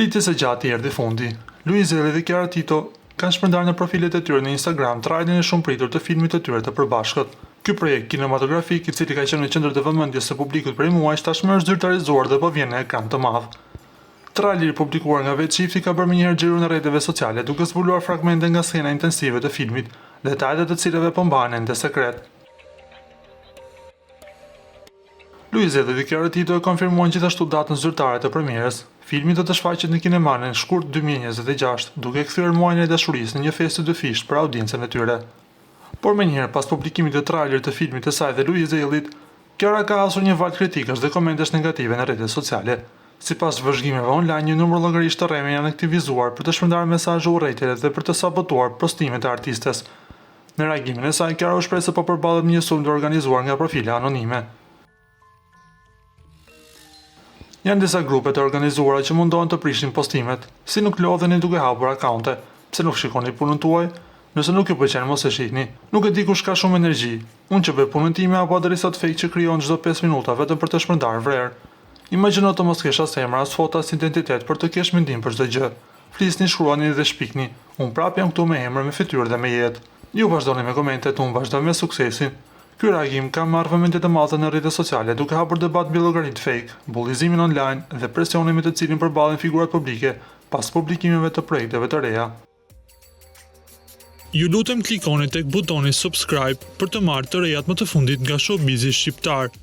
Pritjes së gjatë erdhi fundi. Luiz Elli dhe Chiara Tito kanë shpërndarë në profilet e tyre në Instagram trailerin e shumë pritur të filmit të tyre të përbashkët. Ky projekt kinematografik, i cili ka qenë në qendër të vëmendjes së publikut prej muajsh, tashmë është zyrtarizuar dhe po vjen në ekran të madh. Traileri publikuar nga vetë çifti ka bërë mënyrë xhiro në rrjeteve sociale, duke zbuluar fragmente nga skena intensive të filmit, detajet e të cilave po mbahen ende sekret. Luiz Elli dhe Chiara Tito e konfirmuan gjithashtu datën zyrtare të premierës. Filmi do të shfaqet në kinemanë në shkurt 2026, duke kthyer muajin e dashurisë në një festë të dëfisht për audiencën e tyre. Por menjëherë pas publikimit të trailerit të filmit të saj dhe Luiz Ellit, Chiara ka hasur një valë kritikash dhe komentesh negative në rrjetet sociale. Sipas vëzhgimeve online, një numër llogarisht të rreme janë aktivizuar për të shpërndarë mesazhe urrejtjeje dhe për të sabotuar postimet e artistes. Në reagimin e saj, Chiara u shpreh se po përballet me një sulm të organizuar nga profile anonime. Janë disa grupe të organizuara që mundohen të prishin postimet, si nuk lodheni duke hapur akaunte, pse nuk shikoni punën tuaj, nëse nuk ju pëlqen mos e shihni, nuk e di kush ka shumë energji, unë që bëj punën time apo adresat fake që krijon çdo 5 minuta vetëm për të shpërndarë vrerë. Imagjino të mos kesh as emër, as foto, as identitet për të kesh mendim për çdo gjë. Flisni, shkruani dhe shpikni. Unë prapë jam këtu me emër, me fytyrë dhe me jetë. Ju vazhdoni me komentet, unë vazhdoj me suksesin. Ky reagim ka marrë vëmendje të madhe në rrjetet sociale, duke hapur debat mbi llogaritë fake, bullizimin online dhe presionin me të cilin përballen figurat publike pas publikimeve të projekteve të reja. Ju lutem klikoni tek butoni subscribe për të marrë të rejat më të fundit nga showbizi shqiptar.